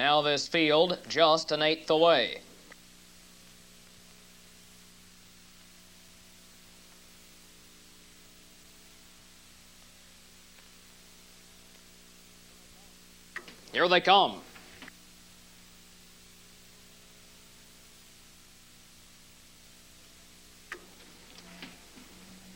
Now this field just an eighth away. Here they come.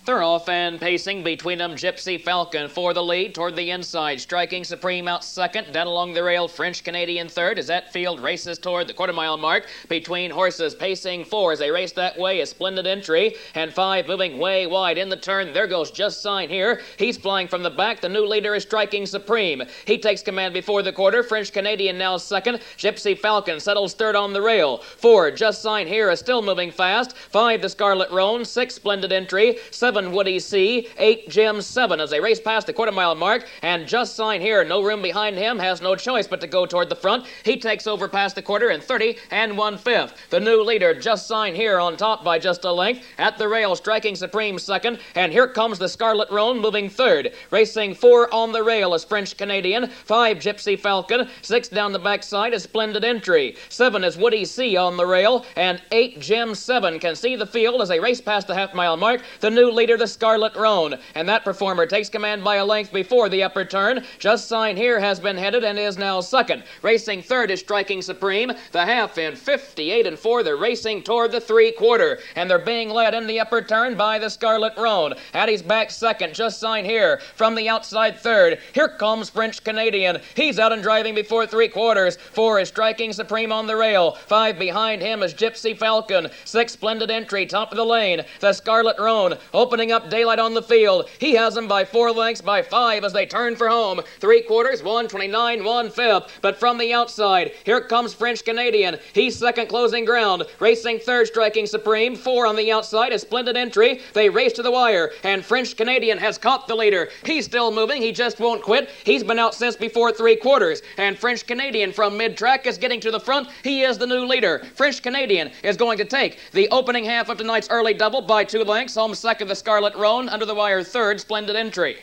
They're off and pacing between them. Gypsy Falcon for the lead toward the inside. Striking Supreme out second. Down along the rail, French Canadian third as that field races toward the quarter-mile mark. Between horses pacing four as they race that way. A Splendid Entry. And five moving way wide in the turn. There goes Just Sign Here. He's flying from the back. The new leader is Striking Supreme. He takes command before the quarter. French Canadian now second. Gypsy Falcon settles third on the rail. Four, Just Sign Here is still moving fast. Five, the Scarlet Roan. Six, Splendid Entry. 7, Woody C. 8, Jim 7 as they race past the quarter-mile mark. And Just Sign Here, no room behind him, has no choice but to go toward the front. He takes over past the quarter in 30 1/5. The new leader, Just Sign Here, on top by just a length. At the rail, Striking Supreme second. And here comes the Scarlet Roan moving third. Racing 4 on the rail is French Canadian. 5, Gypsy Falcon. 6 down the backside is Splendid Entry. 7 is Woody C on the rail. And 8, Jim 7 can see the field as they race past the half-mile mark. The new leader, the Scarlet Roan, and that performer takes command by a length before the upper turn. Just Sign Here has been headed and is now second. Racing third is Striking Supreme. The half in 58 4. They're racing toward the three-quarter, and they're being led in the upper turn by the Scarlet Roan. At his back second, Just Sign Here. From the outside third, here comes French Canadian. He's out and driving before three-quarters. 4 is Striking Supreme on the rail. 5 behind him is Gypsy Falcon. 6, Splendid Entry, top of the lane. The Scarlet Roan opening up daylight on the field. He has them by 4 lengths by 5 as they turn for home. Three-quarters, 1:29 1/5. But from the outside, here comes French Canadian. He's second closing ground. Racing third, Striking Supreme. 4 on the outside is Splendid Entry. They race to the wire, and French Canadian has caught the leader. He's still moving. He just won't quit. He's been out since before three-quarters, and French Canadian from mid-track is getting to the front. He is the new leader. French Canadian is going to take the opening half of tonight's early double by 2 lengths. Home second, the Scarlet Roan. Under the wire third, Splendid Entry.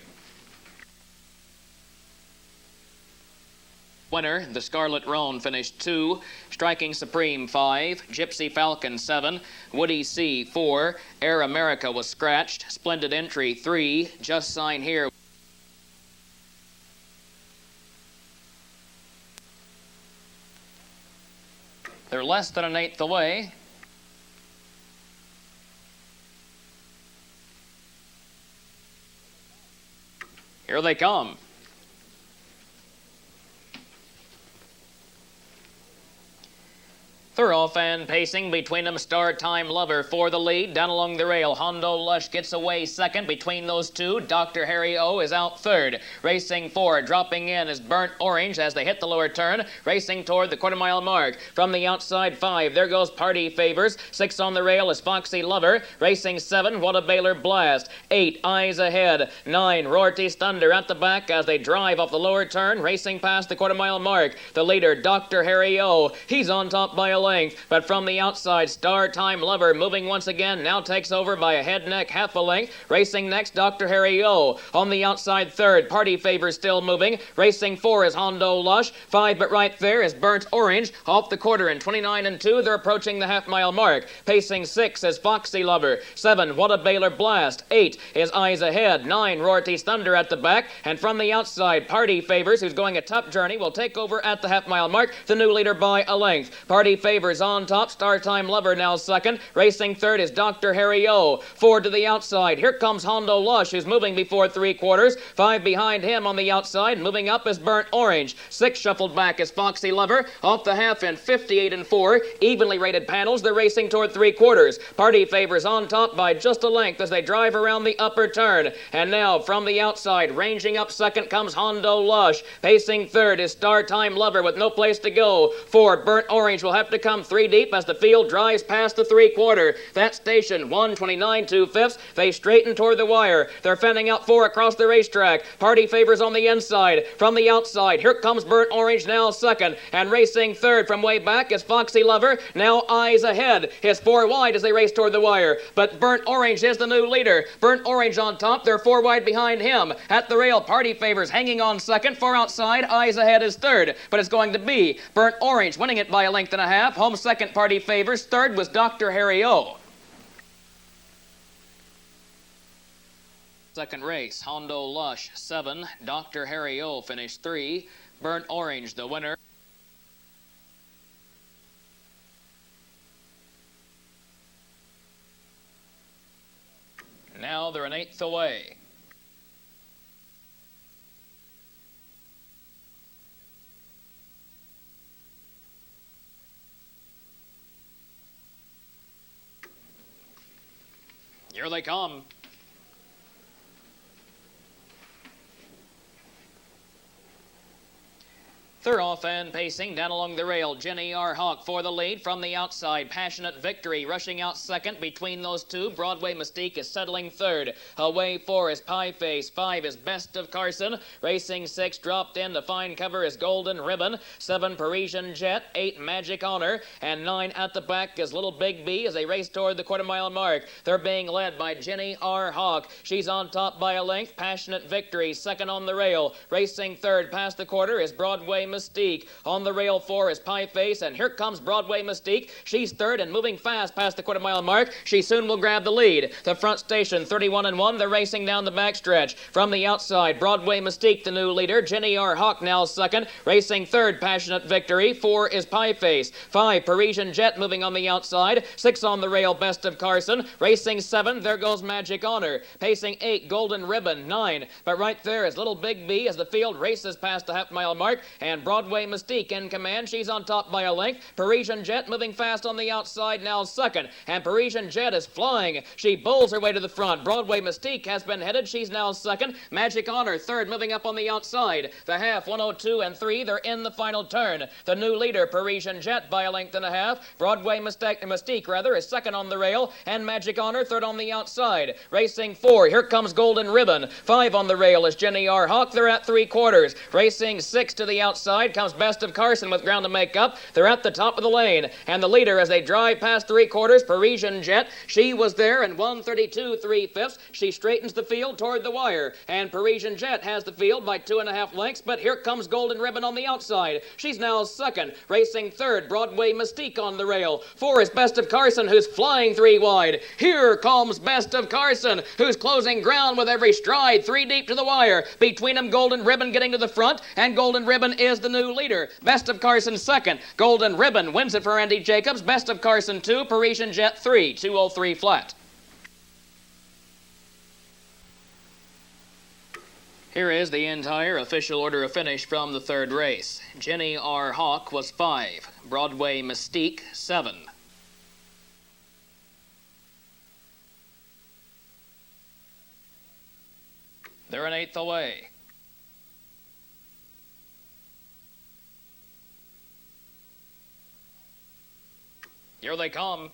Winner, the Scarlet Roan, finished 2, Striking Supreme 5, Gypsy Falcon 7, Woody C 4, Air America was scratched, Splendid Entry 3, Just Sign Here. They're less than an eighth away. Here they come. They're off and pacing between them. Star Time Lover for the lead. Down along the rail, Hondo Lush gets away second. Between those two, Dr. Harry O is out third. Racing 4, dropping in is Burnt Orange as they hit the lower turn. Racing toward the quarter-mile mark. From the outside 5, there goes Party Favors. 6 on the rail is Foxy Lover. Racing 7, What a Baylor Blast. 8, Eyes Ahead. 9, Rorty's Thunder at the back as they drive off the lower turn. Racing past the quarter-mile mark. The leader, Dr. Harry O. He's on top by a length. But from the outside, Star Time Lover moving once again, now takes over by a head neck half a length. Racing next, Dr. Harry O. On the outside third, Party Favor still moving. Racing 4 is Hondo Lush. 5, but right there is Burnt Orange. Off the quarter in 29 2. They're approaching the half-mile mark. Pacing 6 is Foxy Lover. 7, What a Baylor Blast. 8 is Eyes Ahead. 9, Rorty's Thunder at the back. And from the outside, Party Favors, who's going a tough journey, will take over at the half-mile mark. The new leader by a length. Party Favors on top. Star Time Lover now second. Racing third is Dr. Harry O. 4 to the outside. Here comes Hondo Lush, who's moving before three-quarters. 5 behind him on the outside. Moving up is Burnt Orange. 6 shuffled back is Foxy Lover. Off the half in 58 4. Evenly rated panels. They're racing toward three-quarters. Party Favors on top by just a length as they drive around the upper turn. And now from the outside, ranging up second, comes Hondo Lush. Pacing third is Star Time Lover with no place to go. 4, Burnt Orange will have to come come 3 deep as the field drives past the 3/4. That station, 129 2/5. They straighten toward the wire. They're fending out 4 across the racetrack. Party favors on the inside. From the outside, here comes Burnt Orange now second. And racing third from way back is Foxy Lover, now eyes ahead. His 4 wide as they race toward the wire. But Burnt Orange is the new leader. Burnt Orange on top. They're 4 wide behind him. At the rail, Party favors hanging on second. Far outside, eyes ahead is third. But it's going to be Burnt Orange winning it by a length and a half. Home second, Party favors. Third was Dr. Harry O. Second race, Hondo Lush 7. Dr. Harry O finished 3. Burnt Orange the winner. Now they're an 1/8 away. Here they come. They're off and pacing down along the rail. Jenny R. Hawk for the lead. From the outside, Passionate Victory rushing out second. Between those two, Broadway Mystique is settling third. Away 4 is Pie Face. 5 is Best of Carson. Racing 6 dropped in to fine cover is Golden Ribbon. 7 Parisian Jet. 8 Magic Honor. And 9 at the back is Little Big B as they race toward the quarter-mile mark. They're being led by Jenny R. Hawk. She's on top by a length. Passionate Victory second on the rail. Racing third past the quarter is Broadway Mystique. On the rail 4 is Pie Face, and here comes Broadway Mystique. She's third and moving fast past the quarter-mile mark. She soon will grab the lead. The front station, 31-1. They're racing down the backstretch. From the outside, Broadway Mystique, the new leader. Jenny R. Hawk now second. Racing third, Passionate Victory. 4 is Pie Face. 5, Parisian Jet moving on the outside. 6 on the rail, Best of Carson. Racing 7, there goes Magic Honor. Pacing 8, Golden Ribbon. 9, but right there is Little Big B as the field races past the half-mile mark, and Broadway Mystique in command. She's on top by a length. Parisian Jet moving fast on the outside now second. And Parisian Jet is flying. She bowls her way to the front. Broadway Mystique has been headed. She's now second. Magic Honor third moving up on the outside. The half 102 and 3. They're in the final turn. The new leader Parisian Jet by a length and a half. Broadway Mystique rather is second on the rail. And Magic Honor third on the outside. Racing 4. Here comes Golden Ribbon. 5 on the rail is Jenny R. Hawk. They're at 3/4. Racing 6 to the outside comes Best of Carson with ground to make up. They're at the top of the lane. And the leader as they drive past 3/4, Parisian Jet. She was there in 132 3/5. She straightens the field toward the wire. And Parisian Jet has the field by 2.5 lengths. But here comes Golden Ribbon on the outside. She's now second. Racing third, Broadway Mystique on the rail. 4 is Best of Carson, who's flying 3 wide. Here comes Best of Carson, who's closing ground with every stride. 3 deep to the wire. Between them, Golden Ribbon getting to the front. And Golden Ribbon is the new leader. Best of Carson second. Golden Ribbon wins it for Andy Jacobs. Best of Carson 2. Parisian Jet 3. 203 flat. Here is the entire official order of finish from the third race. Jenny R. Hawk was 5. Broadway Mystique 7. They're an 1/8 away. Here they come.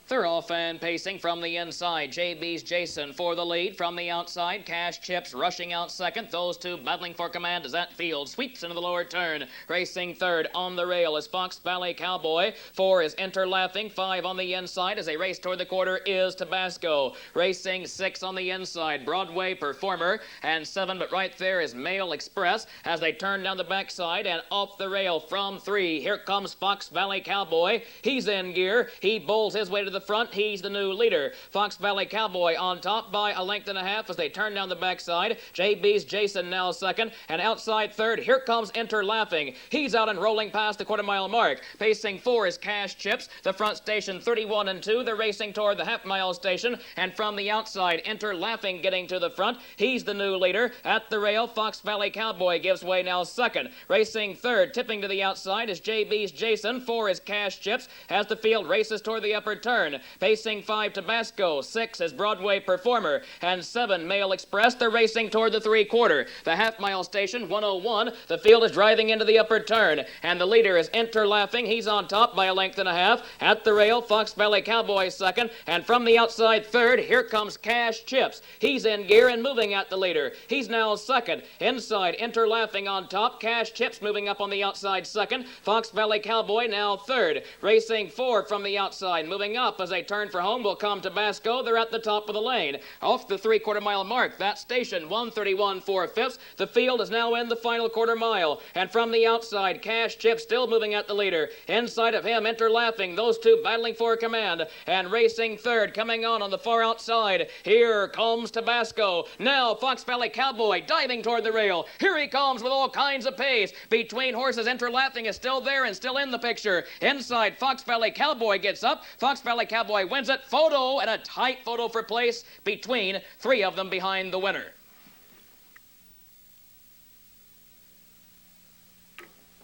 They're off and pacing from the inside. JB's Jason for the lead. From the outside, Cash Chips rushing out second. Those two battling for command as that field sweeps into the lower turn. Racing third on the rail is Fox Valley Cowboy. 4 is Enter Laughing. 5 on the inside as they race toward the quarter is Tabasco. Racing 6 on the inside, Broadway Performer. And 7, but right there is Mail Express as they turn down the backside and off the rail from 3. Here comes Fox Valley Cowboy. He's in gear. He bowls his way to the front. He's the new leader. Fox Valley Cowboy on top by a length and a half as they turn down the backside. JB's Jason now second, and outside third, here comes Enter Laughing. He's out and rolling past the quarter-mile mark. Pacing 4 is Cash Chips. The front station 31 and 2. They're racing toward the half-mile station, and from the outside, Enter Laughing getting to the front. He's the new leader. At the rail, Fox Valley Cowboy gives way now second. Racing third, tipping to the outside is JB's Jason. 4 is Cash Chips as the field races toward the upper turn. turn. Pacing 5, Tabasco. 6 is Broadway Performer. And 7, Mail Express. They're racing toward the 3/4. The half-mile station, 101. The field is driving into the upper turn. And the leader is Enter Laughing. He's on top by a length and a half. At the rail, Fox Valley Cowboy second. And from the outside third, here comes Cash Chips. He's in gear and moving at the leader. He's now second. Inside, Enter Laughing on top. Cash Chips moving up on the outside second. Fox Valley Cowboy now third. Racing 4 from the outside. Moving up as they turn for home will come Tabasco. They're at the top of the lane. Off the 3/4 mile mark. That station, 131 4/5. The field is now in the final quarter mile. And from the outside, Cash Chips still moving at the leader. Inside of him, Enter Laughing. Those two battling for command. And racing third, coming on the far outside. Here comes Tabasco. Now Fox Valley Cowboy diving toward the rail. Here he comes with all kinds of pace. Between horses, Enter Laughing is still there and still in the picture. Inside, Fox Valley Cowboy gets up. Fox Valley Cowboy wins it. Photo, and a tight photo for place between 3 of them behind the winner.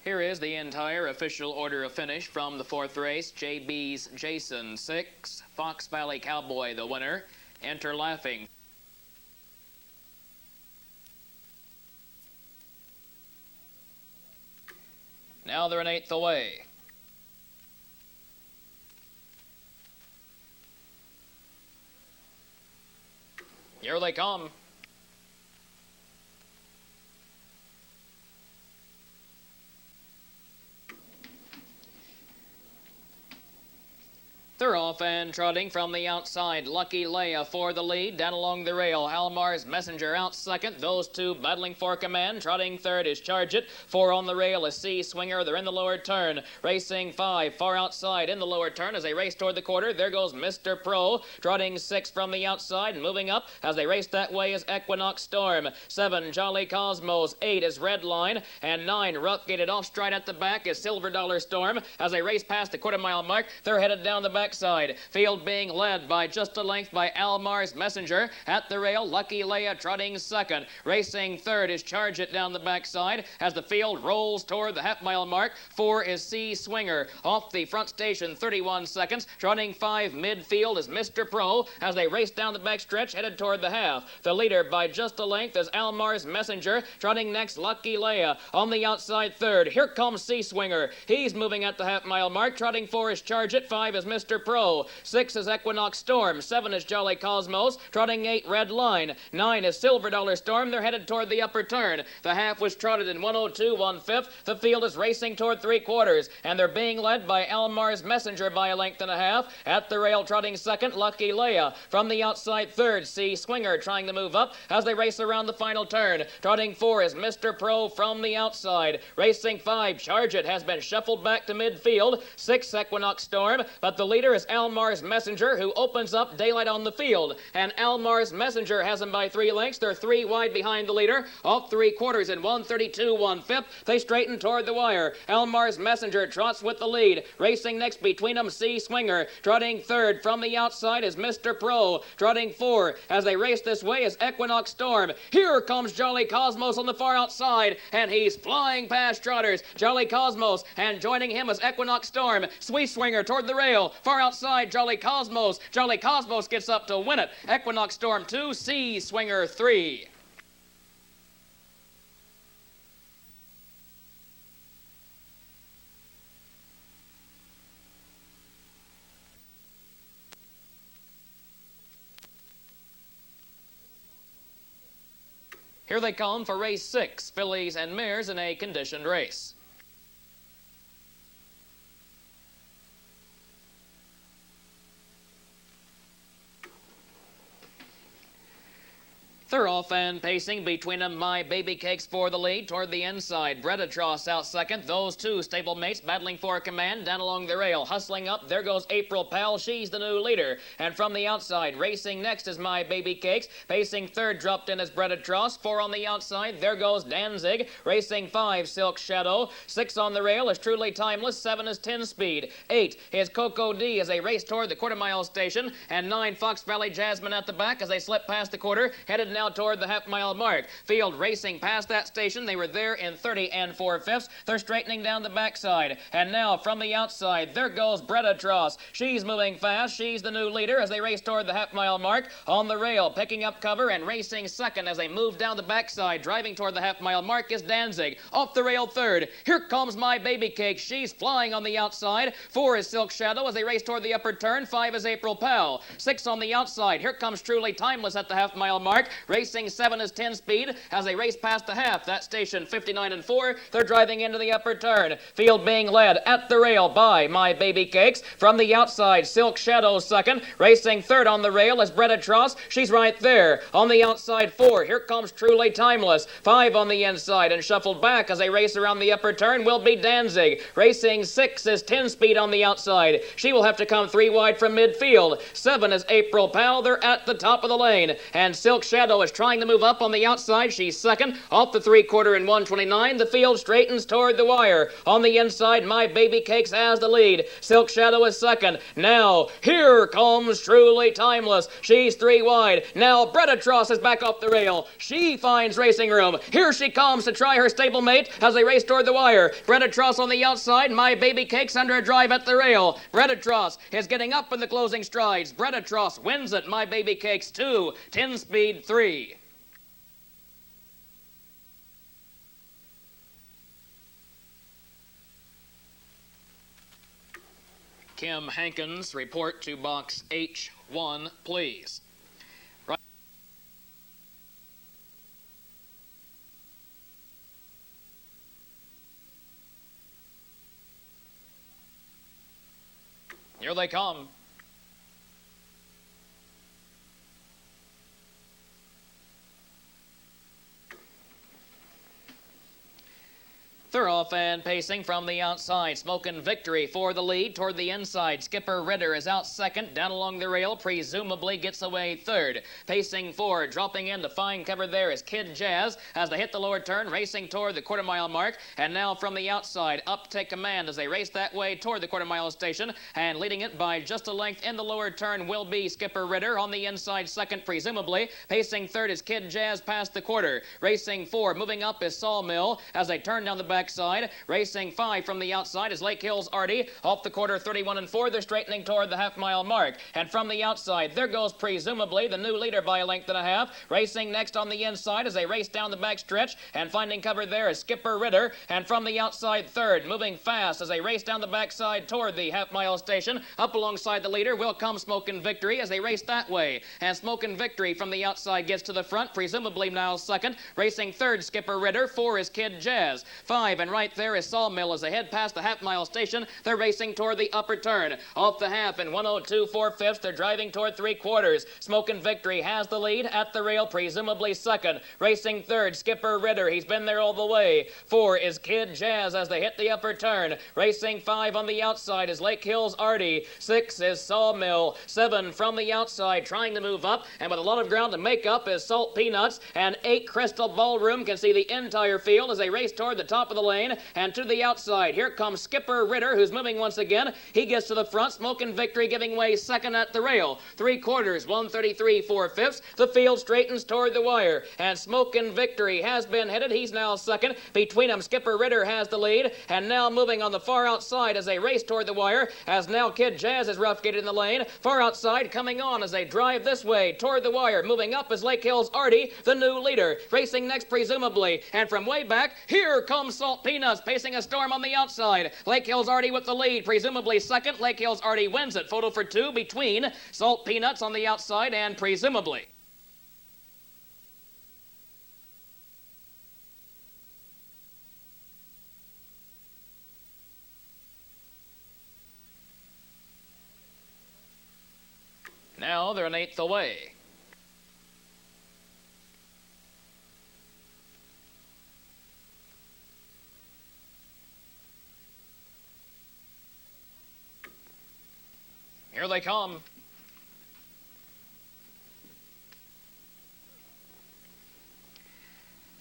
Here is the entire official order of finish from the 4th race. JB's Jason 6, Fox Valley Cowboy the winner, Enter Laughing. Now they're an 8th away. Here they come. They're off and trotting from the outside. Lucky Leia for the lead. Down along the rail, Almar's Messenger out second. Those two battling for command. Trotting third is Charge It. 4 on the rail is Sea Swinger. They're in the lower turn. Racing 5 far outside in the lower turn as they race toward the quarter. There goes Mr. Pro. Trotting 6 from the outside and moving up as they race that way is Equinox Storm. 7 Jolly Cosmos. 8 is Red Line. And 9 rough gated off straight at the back is Silver Dollar Storm. As they race past the quarter mile mark, they're headed down the back side. Field being led by just a length by Almar's Messenger. At the rail, Lucky Leia trotting second. Racing third is Charge It down the backside as the field rolls toward the half-mile mark. 4 is Sea Swinger. Off the front station, 31 seconds. Trotting 5 midfield is Mr. Pro as they race down the backstretch headed toward the half. The leader by just a length is Almar's Messenger. Trotting next, Lucky Leia. On the outside third, here comes Sea Swinger. He's moving at the half-mile mark. Trotting 4 is Charge It. 5 is Mr. Pro. 6 is Equinox Storm. 7 is Jolly Cosmos. Trotting 8, Red Line. 9 is Silver Dollar Storm. They're headed toward the upper turn. The half was trotted in 102 1/5. The field is racing toward 3/4, and they're being led by Almar's Messenger by a length and a half. At the rail, trotting second, Lucky Leia. From the outside third, Sea Swinger trying to move up as they race around the final turn. Trotting 4 is Mr. Pro from the outside. Racing 5, Charge It has been shuffled back to midfield. 6 Equinox Storm, but the leader is Almar's Messenger, who opens up daylight on the field. And Almar's Messenger has him by 3 lengths. They're 3 wide behind the leader. Off 3/4 in 132 1/5. They straighten toward the wire. Almar's Messenger trots with the lead. Racing next between them, Sea Swinger. Trotting third from the outside is Mr. Pro. Trotting 4 as they race this way is Equinox Storm. Here comes Jolly Cosmos on the far outside, and he's flying past trotters. Jolly Cosmos, and joining him is Equinox Storm. Sweet Swinger toward the rail. Far outside, Jolly Cosmos. Jolly Cosmos gets up to win it. Equinox Storm 2, Sea Swinger 3. Here they come for race 6, fillies and mares in a conditioned race. They're off and pacing. Between them, My Baby Cakes for the lead. Toward the inside, Bredatross out second. Those two stablemates battling for command down along the rail. Hustling up, there goes April Pal. She's the new leader. And from the outside, racing next is My Baby Cakes. Pacing third, dropped in is Bredatross. 4 on the outside, there goes Danzig. Racing 5, Silk Shadow. 6 on the rail is Truly Timeless. 7 is 10 Speed. 8 is Coco D as they race toward the quarter-mile station. And 9, Fox Valley Jasmine at the back as they slip past the quarter. Headed now now toward the half-mile mark. Field racing past that station. They were there in 30 4/5. They're straightening down the backside. And now from the outside, there goes Brettatross. She's moving fast. She's the new leader as they race toward the half-mile mark. On the rail, picking up cover and racing second as they move down the backside. Driving toward the half-mile mark is Danzig. Off the rail third. Here comes My Baby Cake. She's flying on the outside. 4 is Silk Shadow as they race toward the upper turn. 5 is April Pal. 6 on the outside. Here comes Truly Timeless at the half-mile mark. Racing 7 is 10 Speed as they race past the half. That station 59 4. They're driving into the upper turn. Field being led at the rail by My Baby Cakes. From the outside, Silk Shadow second. Racing third on the rail is Brettatross. She's right there. On the outside, 4. Here comes Truly Timeless. 5 on the inside and shuffled back as they race around the upper turn will be Danzig. Racing 6 is 10 Speed on the outside. She will have to come 3 wide from midfield. 7 is April Pal. They're at the top of the lane. And Silk Shadow is trying to move up on the outside. She's second. Off the 3/4 in 1:29. The field straightens toward the wire. On the inside, My Baby Cakes has the lead. Silk Shadow is second. Now, here comes Truly Timeless. She's 3 wide. Now, Brettatross is back off the rail. She finds racing room. Here she comes to try her stablemate as they race toward the wire. Brettatross on the outside. My Baby Cakes under a drive at the rail. Brettatross is getting up in the closing strides. Brettatross wins it. My Baby Cakes 2. 10 Speed 3. Kim Hankins, report to box H1, please. Right. Here they come. They're off and pacing from the outside. Smokin' Victory for the lead toward the inside. Skipper Ritter is out second. Down along the rail, presumably gets away third. Pacing forward, dropping in to find cover there is Kid Jazz as they hit the lower turn, racing toward the quarter-mile mark. And now from the outside, up to take command as they race that way toward the quarter-mile station. And leading it by just a length in the lower turn will be Skipper Ritter. On the inside, second, presumably. Pacing third is Kid Jazz past the quarter. Racing 4, moving up is Sawmill as they turn down the backside. Racing 5 from the outside is Lake Hills Artie. Off the quarter 31 4. They're straightening toward the half-mile mark. And from the outside, there goes presumably the new leader by a length and a half. Racing next on the inside as they race down the back stretch. And finding cover there is Skipper Ritter. And from the outside, third, moving fast as they race down the backside toward the half-mile station. Up alongside the leader will come Smokin' Victory as they race that way. And Smokin' Victory from the outside gets to the front, presumably now second. Racing third, Skipper Ritter. 4 is Kid Jazz. 5 and right there is Sawmill as they head past the half-mile station. They're racing toward the upper turn. Off the half in 1:02 4/5. They're driving toward 3/4. Smokin' Victory has the lead at the rail, presumably second. Racing third, Skipper Ritter. He's been there all the way. 4 is Kid Jazz as they hit the upper turn. Racing 5 on the outside is Lake Hills Artie. 6 is Sawmill. 7 from the outside trying to move up, and with a lot of ground to make up is Salt Peanuts. And 8 Crystal Ballroom can see the entire field as they race toward the top of the lane. And to the outside, here comes Skipper Ritter, who's moving once again. He gets to the front. Smokin' Victory giving way second at the rail. 3/4, 1:33 4/5. The field straightens toward the wire. And Smokin' Victory has been headed. He's now second. Between them, Skipper Ritter has the lead. And now moving on the far outside as they race toward the wire. As now Kid Jazz is rough gated in the lane. Far outside coming on as they drive this way toward the wire. Moving up is Lake Hills Artie, the new leader. Racing next presumably. And from way back, here comes Salt Peanuts pacing a storm on the outside. Lake Hills Artie with the lead, presumably second. Lake Hills Artie wins it. Photo for 2 between Salt Peanuts on the outside and presumably. Now they're an eighth away. Here they come.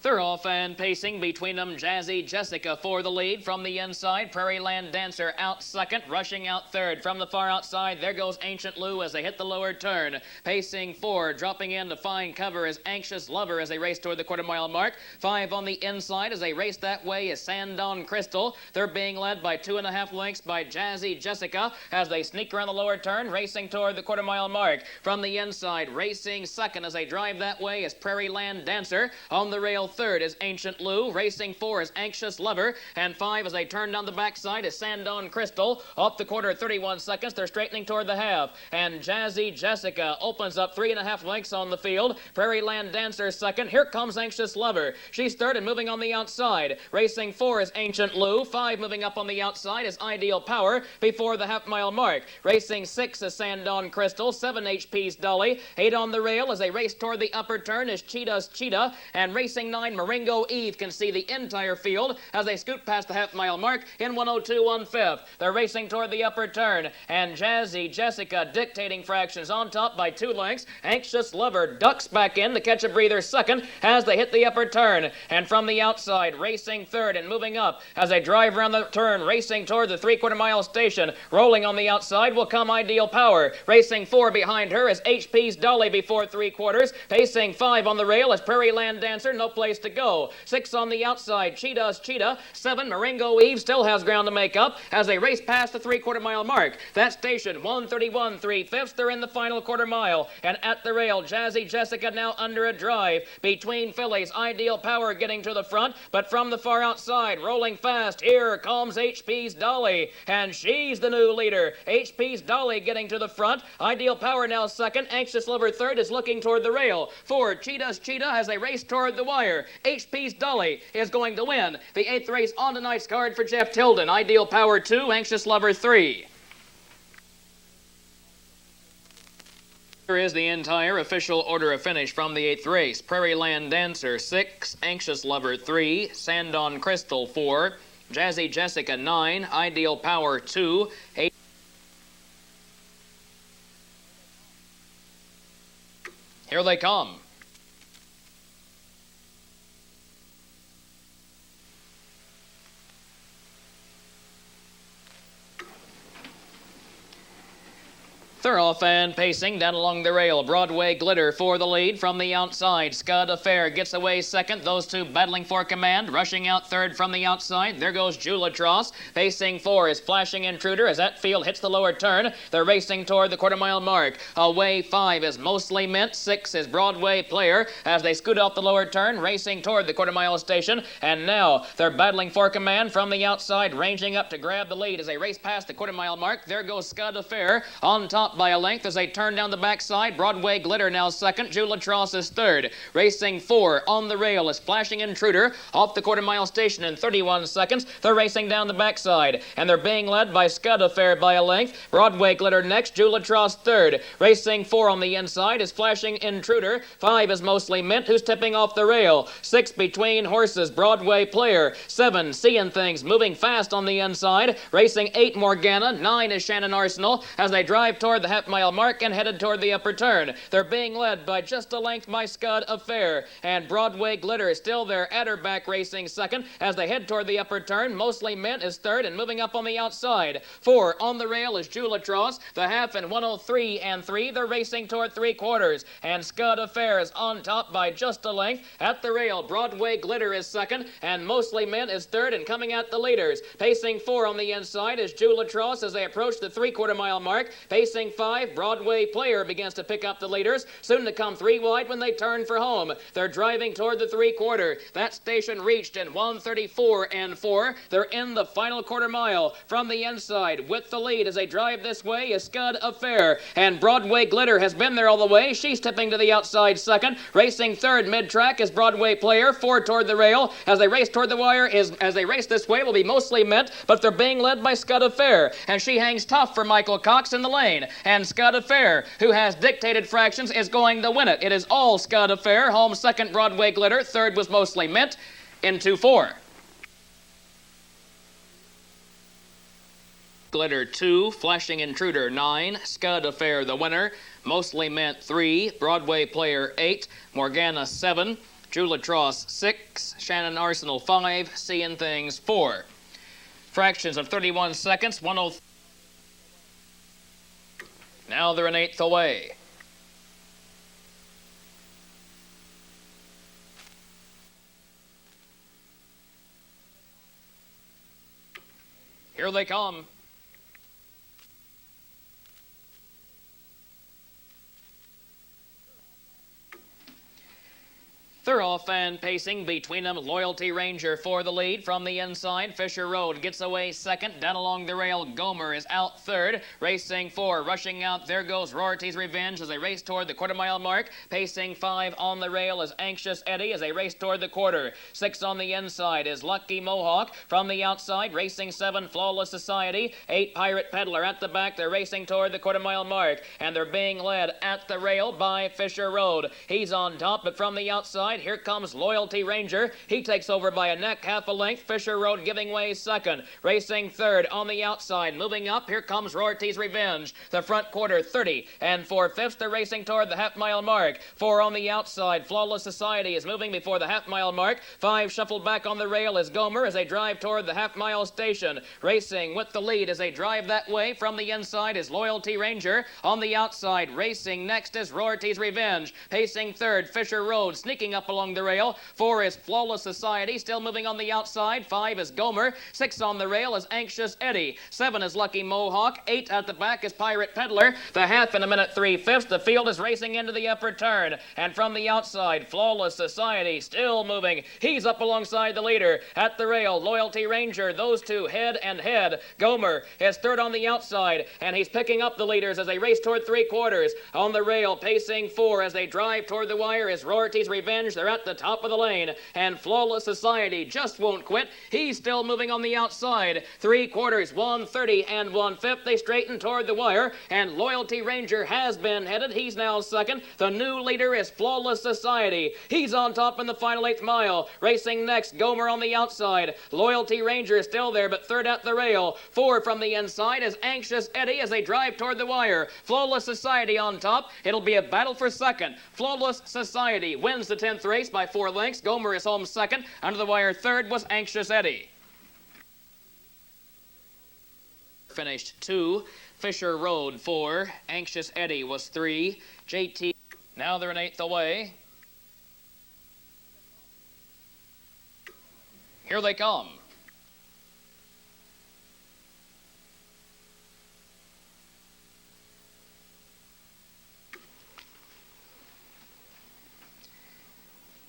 They're off and pacing between them. Jazzy Jessica for the lead. From the inside, Prairie Land Dancer out second, rushing out third. From the far outside, there goes Ancient Lou as they hit the lower turn. Pacing forward, dropping in to find cover is Anxious Lover as they race toward the quarter-mile mark. 5 on the inside as they race that way is Sandon Crystal. They're being led by 2.5 lengths by Jazzy Jessica as they sneak around the lower turn, racing toward the quarter-mile mark. From the inside, racing second as they drive that way is Prairie Land Dancer. On the rail, third is Ancient Lou. Racing 4 is Anxious Lover. And 5 as they turn down the backside is Sandon Crystal. Off the quarter, 31 seconds. They're straightening toward the half. And Jazzy Jessica opens up 3.5 lengths on the field. Prairie Land Dancer second. Here comes Anxious Lover. She's third and moving on the outside. Racing 4 is Ancient Lou. 5 moving up on the outside is Ideal Power before the half-mile mark. Racing 6 is Sandon Crystal. 7 HP's Dolly. 8 on the rail as they race toward the upper turn is Cheetah's Cheetah. And racing 9 Maringo Eve can see the entire field as they scoot past the half-mile mark in 102 1/5. They're racing toward the upper turn, and Jazzy Jessica dictating fractions on top by 2 lengths. Anxious Lover ducks back in to catch a breather second as they hit the upper turn. And from the outside, racing third and moving up as they drive around the turn, racing toward the 3/4-mile station. Rolling on the outside will come Ideal Power. Racing 4 behind her is HP's Dolly before 3/4. Pacing 5 on the rail is Prairie Land Dancer, no place to go. 6 on the outside, Cheetah's Cheetah. 7, Maringo Eve still has ground to make up as they race past the 3/4-mile mark. That station, 1:31 3/5. They're in the final quarter mile. And at the rail, Jazzy Jessica now under a drive. Between fillies, Ideal Power getting to the front, but from the far outside, rolling fast, here comes HP's Dolly. And she's the new leader. HP's Dolly getting to the front. Ideal Power now second. Anxious Lover third is looking toward the rail. 4, Cheetah's Cheetah as they race toward the wire. HP's Dolly is going to win the 8th race on tonight's card for Jeff Tilden. Ideal Power 2, Anxious Lover 3. Here is the entire official order of finish from the 8th race. Prairie Land Dancer 6, Anxious Lover 3, Sandon Crystal 4, Jazzy Jessica 9, Ideal Power 2, 8. Here they come. They're off and pacing down along the rail. Broadway Glitter for the lead. From the outside, Scud Affair gets away second. Those two battling for command. Rushing out third from the outside, there goes Julatros. Pacing 4 is Flashing Intruder as that field hits the lower turn. They're racing toward the quarter-mile mark. Away 5 is Mostly Mint. 6 is Broadway Player as they scoot off the lower turn, racing toward the quarter-mile station. And now they're battling for command from the outside, ranging up to grab the lead as they race past the quarter-mile mark. There goes Scud Affair on top by a length as they turn down the backside. Broadway Glitter now second. Julatros is third. Racing 4 on the rail is Flashing Intruder off the quarter-mile station in 31 seconds. They're racing down the backside, and they're being led by Scud Affair by a length. Broadway Glitter next. Julatros third. Racing 4 on the inside is Flashing Intruder. 5 is Mostly Mint, who's tipping off the rail. 6 between horses, Broadway Player. 7, Seeing Things, moving fast on the inside. Racing 8, Morgana. 9 is Shannon Arsenal as they drive toward the half-mile mark and headed toward the upper turn. They're being led by just a length by Scud Affair, and Broadway Glitter is still there at her back, racing second as they head toward the upper turn. Mostly Mint is third and moving up on the outside. 4 on the rail is Julatros. The half in 103 3. They're racing toward 3/4, and Scud Affair is on top by just a length. At the rail, Broadway Glitter is second, and Mostly Mint is third and coming at the leaders. Pacing 4 on the inside is Julatros as they approach the 3/4-mile mark. Pacing 5, Broadway Player begins to pick up the leaders, soon to come 3 wide when they turn for home. They're driving toward the 3/4. That station reached in 1:34 4. They're in the final quarter mile. From the inside, with the lead as they drive this way is Scud Affair, and Broadway Glitter has been there all the way. She's tipping to the outside second. Racing third mid-track is Broadway Player. 4 toward the rail. As they race toward the wire, as they race this way will be Mostly Mint, but they're being led by Scud Affair, and she hangs tough for Michael Cox in the lane. And Scud Affair, who has dictated fractions, is going to win it. It is all Scud Affair. Home second, Broadway Glitter. Third was Mostly Mint in 2-4. Glitter 2, Flashing Intruder 9, Scud Affair the winner, Mostly Mint 3, Broadway Player 8, Morgana 7, Julatros 6, Shannon Arsenal 5, Seeing Things 4. Fractions of 31 seconds, 103. Now they're an eighth away. Here they come. They're off and pacing between them. Loyalty Ranger for the lead from the inside. Fisher Road gets away second. Down along the rail, Gomer is out third. Racing 4, rushing out. There goes Rority's Revenge as they race toward the quarter-mile mark. Pacing 5 on the rail is Anxious Eddie as they race toward the quarter. 6 on the inside is Lucky Mohawk. From the outside, racing 7, Flawless Society. 8, Pirate Peddler at the back. They're racing toward the quarter-mile mark, and they're being led at the rail by Fisher Road. He's on top, but from the outside, here comes Loyalty Ranger. He takes over by a neck, half a length. Fisher Road giving way second. Racing third on the outside. Moving up, here comes Rority's Revenge. The front quarter, 30 and 4/5. They're racing toward the half-mile mark. 4 on the outside. Flawless Society is moving before the half-mile mark. 5 shuffled back on the rail is Gomer as they drive toward the half-mile station. Racing with the lead as they drive that way. From the inside is Loyalty Ranger. On the outside, racing next is Rority's Revenge. Pacing third, Fisher Road, sneaking up along the rail. 4 is Flawless Society, still moving on the outside. 5 is Gomer. 6 on the rail is Anxious Eddie. 7 is Lucky Mohawk. 8 at the back is Pirate Peddler. The half in a minute 3/5. The field is racing into the upper turn. And from the outside, Flawless Society still moving. He's up alongside the leader. At the rail, Loyalty Ranger. Those two head and head. Gomer is third on the outside, and he's picking up the leaders as they race toward 3/4. On the rail, pacing 4 as they drive toward the wire is Rority's Revenge. They're at the top of the lane, and Flawless Society just won't quit. He's still moving on the outside. 3/4, 1:30 and 1/5. They straighten toward the wire, and Loyalty Ranger has been headed. He's now second. The new leader is Flawless Society. He's on top in the final 8th mile. Racing next, Gomer on the outside. Loyalty Ranger is still there, but third at the rail. 4 from the inside is Anxious Eddie as they drive toward the wire. Flawless Society on top. It'll be a battle for second. Flawless Society wins the 10th race by 4 lengths. Gomer is home second. Under the wire third was Anxious Eddie. Finished 2. Fisher Road 4. Anxious Eddie was 3. JT. Now they're an 8th away. Here they come.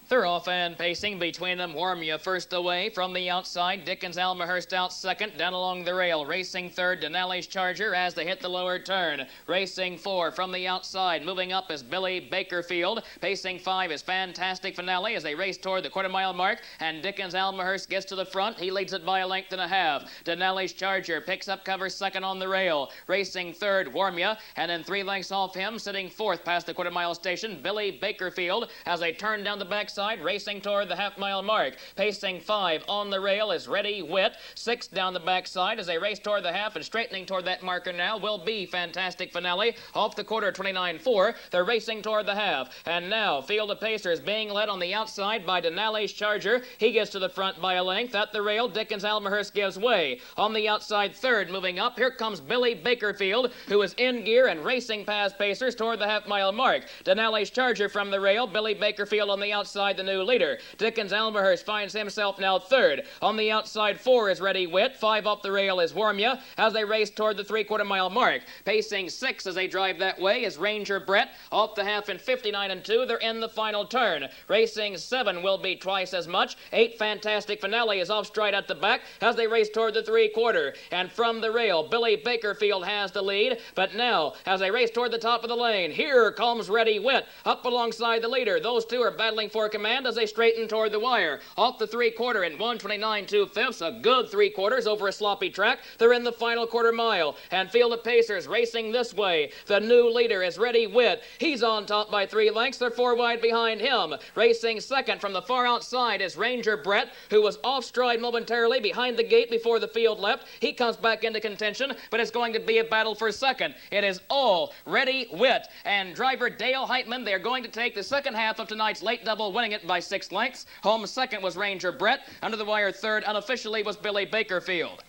They're off and pacing between them. Warmia first away from the outside. Dickens Almahurst out second. Down along the rail. Racing third, Denali's Charger as they hit the lower turn. Racing 4 from the outside. Moving up is Billy Bakerfield. Pacing 5 is Fantastic Finale as they race toward the quarter-mile mark. And Dickens Almahurst gets to the front. He leads it by a length and a half. Denali's Charger picks up cover second on the rail. Racing third, Warmia. And then 3 lengths off him, sitting fourth past the quarter-mile station, Billy Bakerfield as they turn down the backside. Racing toward the half-mile mark. Pacing 5 on the rail is Ready Wit. 6 down the backside as they race toward the half, and straightening toward that marker now will be Fantastic Finale. Off the quarter, 29-4. They're racing toward the half. And now Field of Pacers being led on the outside by Denali's Charger. He gets to the front by a length. At the rail, Dickens Almahurst gives way. On the outside third, moving up, here comes Billy Bakerfield, who is in gear and racing past Pacers toward the half-mile mark. Denali's Charger from the rail. Billy Bakerfield on the outside, the new leader. Dickens Almahurst finds himself now third. On the outside 4 is Ready Wit. 5 up the rail is Warmia as they race toward the 3/4-mile mark. Pacing 6 as they drive that way is Ranger Brett. Off the half in 59 and 2. They're in the final turn. Racing 7 will be twice as much. 8 Fantastic Finale is off stride at the back as they race toward the 3/4. And from the rail, Billy Bakerfield has the lead. But now, as they race toward the top of the lane, here comes Ready Wit up alongside the leader. Those two are battling for command as they straighten toward the wire. Off the 3/4 in 1:29 2/5. A good 3/4 over a sloppy track. They're in the final quarter mile. And Field of Pacers racing this way. The new leader is Ready Wit. He's on top by 3 lengths. They're 4 wide behind him. Racing second from the far outside is Ranger Brett, who was off stride momentarily behind the gate before the field left. He comes back into contention, but it's going to be a battle for second. It is all Ready Wit and driver Dale Heitman. They're going to take the second half of tonight's late double winning winning it by 6 lengths. Home second was Ranger Brett. Under the wire third unofficially was Billy Bakerfield.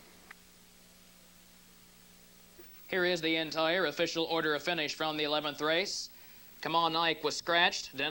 Here is the entire official order of finish from the 11th race. Come On Ike was scratched.